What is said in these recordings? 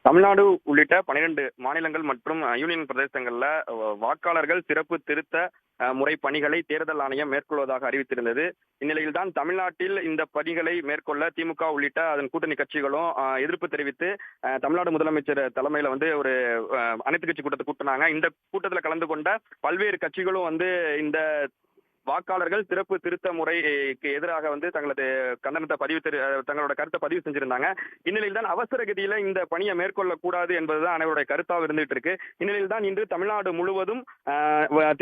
தமிழ்நாடு உள்ளிட்ட 12 மாநிலங்கள் மற்றும் யூனியன் பிரதேசங்கள்ல வாக்காளர்கள் சிறப்பு திருத்த முறை பணிகளை தேர்தல் ஆணையம் மேற்கொள்வதாக அறிவித்திருந்தது. இந்நிலையில் தான் தமிழ்நாட்டில் இந்த பணிகளை மேற்கொள்ள திமுக உள்ளிட்ட அதன் கூட்டணி கட்சிகளும் எதிர்ப்பு தெரிவித்து தமிழ்நாடு முதலமைச்சர் தலைமையில ஒரு அனைத்து கட்சி கூட்டத்தை கூட்டினாங்க. இந்த கூட்டத்தில் கலந்து கொண்ட பல்வேறு கட்சிகளும் இந்த வாக்காளர்கள் சிறப்பு திருத்த முறைக்கு எதிராக தங்களது கண்டனத்தை தங்களோட கருத்தை பதிவு செஞ்சிருந்தாங்க. இந்நிலையில் தான் அவசர கதியில இந்த பணியை மேற்கொள்ளக்கூடாது என்பதுதான் அனைவருடைய கருத்தாக இருந்துட்டு இருக்கு. இந்நிலையில் தான் இன்று தமிழ்நாடு முழுவதும்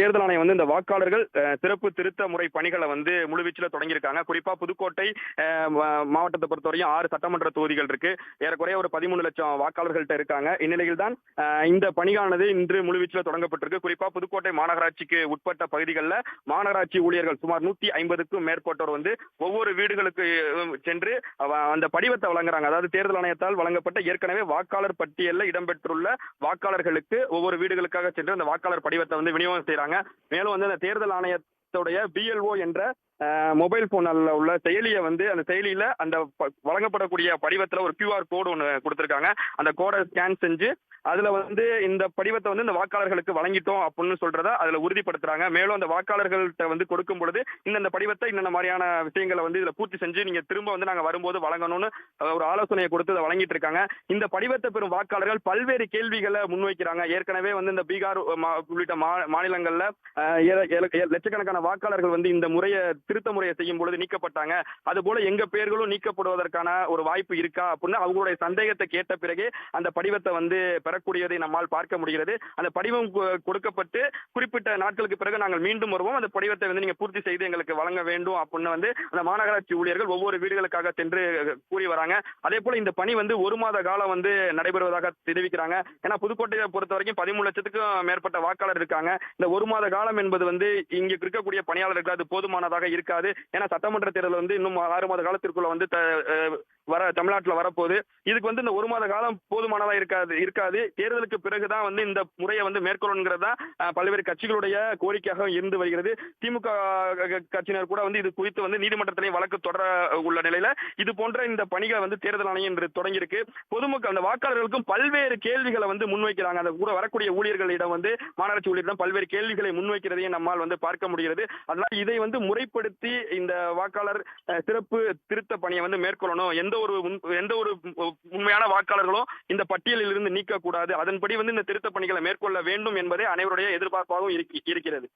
தேர்தல் ஆணையம் இந்த வாக்காளர்கள் சிறப்பு திருத்த முறை பணிகளை முழுவீச்சில் தொடங்கியிருக்காங்க. குறிப்பா புதுக்கோட்டை மாவட்டத்தை பொறுத்தவரையும் 6 சட்டமன்ற தொகுதிகள் இருக்கு. ஏறக்குறைய ஒரு 13 லட்சம் வாக்காளர்கள்ட்ட இருக்காங்க. இந்நிலையில் தான் இந்த பணியானது இன்று முழுவீச்சில் தொடங்கப்பட்டிருக்கு. குறிப்பா புதுக்கோட்டை மாநகராட்சிக்கு உட்பட்ட பகுதிகளில் மாநகராட்சி ஊழியர்கள் சுமார் 150க்கும் மேற்பட்டோர் ஒவ்வொரு வீடுகளுக்கு சென்று அந்த படிவத்தை வழங்குறாங்க. அதாவது தேர்தல் ஆணையத்தால் வழங்கப்பட்ட ஏற்கனவே வாக்காளர் பட்டியலில் இடம்பெற்றுள்ள வாக்காளர்களுக்கு ஒவ்வொரு வீடுகளுக்காக சென்று அந்த வாக்காளர் படிவத்தை விநியோகம் செய்யறாங்க. மேலும் அந்த தேர்தல் ஆணையத்துடைய BLO என்ற மொபைல் போன்ல உள்ள செயலியை அந்த செயலியில அந்த வழங்கப்படக்கூடிய படிவத்துல ஒரு QR கோடு ஒன்று கொடுத்திருக்காங்க. அந்த கோடை ஸ்கேன் செஞ்சு அதுல இந்த படிவத்தை இந்த வாக்காளர்களுக்கு வழங்கிட்டோம் அப்படின்னு சொல்றத அதுல உறுதிப்படுத்துறாங்க. மேலும் அந்த வாக்காளர்கள்ட்ட கொடுக்கும் பொழுது இந்த படிவத்தை இந்த மாதிரியான விஷயங்களை இதுல பூர்த்தி செஞ்சு நீங்க திரும்ப நாங்க வரும்போது வழங்கணும்னு ஒரு ஆலோசனையை கொடுத்து அதை வழங்கிட்டு இருக்காங்க. இந்த படிவத்தை பெறும் வாக்காளர்கள் பல்வேறு கேள்விகளை முன்வைக்கிறாங்க. ஏற்கனவே இந்த பீகார் உள்ளிட்ட மாநிலங்கள்ல லட்சக்கணக்கான வாக்காளர்கள் இந்த முறையை திருத்த முறையை செய்யும் பொழுது நீக்கப்பட்டாங்க. அது போல எங்க பெயர்களும் நீக்கப்படுவதற்கான ஒரு வாய்ப்பு இருக்கா அப்படின்னு அவங்களுடைய சந்தேகத்தை கேட்ட பிறகு அந்த படிவத்தை பெறக்கூடியதை நம்மால் பார்க்க முடிகிறது. அந்த படிவம் கொடுக்கப்பட்டு குறிப்பிட்ட நாட்களுக்கு பிறகு நாங்கள் மீண்டும் வருவோம், அந்த படிவத்தை நீங்க பூர்த்தி செய்து எங்களுக்கு வழங்க வேண்டும் அப்படின்னு அந்த மாநகராட்சி ஊழியர்கள் ஒவ்வொரு வீடுகளுக்காக சென்று கூறி வராங்க. அதே போல இந்த பணி 1 மாத காலம் நடைபெறுவதாக தெரிவிக்கிறாங்க. ஏன்னா புதுக்கோட்டையை பொறுத்த வரைக்கும் 13 லட்சத்துக்கும் மேற்பட்ட வாக்காளர் இருக்காங்க. இந்த 1 மாத காலம் என்பது இங்க இருக்கக்கூடிய பணியாளர்களுக்கு அது போதுமானதாக இருக்காது. ஏன்னா சட்டமன்ற தேர்தல் இன்னும் 6 மாத காலத்திற்குள்ள தமிழ்நாட்டில் வரப்போகுது. இதுக்கு இந்த 1 மாத காலம் போதுமானதா இருக்காது. தேர்தலுக்கு பிறகுதான் இந்த முறையை மேற்கொள்ளுங்கிறதா பல்வேறு கட்சிகளுடைய கோரிக்கையாக இருந்து வருகிறது. திமுக கட்சியினர் கூட இது குறித்து நீதிமன்றத்திலே வழக்கு தொடர உள்ள நிலையில இது போன்ற இந்த பணிகள் தேர்தல் ஆணையம் இன்று தொடங்கியிருக்கு. பொதுமக்கள் அந்த வாக்காளர்களுக்கும் பல்வேறு கேள்விகளை முன்வைக்கிறாங்க. அந்த கூட வரக்கூடிய ஊழியர்களிடம் மாநகராட்சி ஊழியர்களிடம் பல்வேறு கேள்விகளை முன்வைக்கிறதையும் நம்மால் பார்க்க முடிகிறது. அதனால இதை முறைப்படுத்தி இந்த வாக்காளர் சிறப்பு திருத்த பணியை மேற்கொள்ளணும். எந்த ஒரு உண்மையான வாக்காளர்களும் இந்த பட்டியலில் இருந்து நீக்கக்கூடாது. அதன்படி இந்த திருத்த பணிகளை மேற்கொள்ள வேண்டும் என்பதே அனைவருடைய எதிர்பார்ப்பாகவும் இருக்கிறது.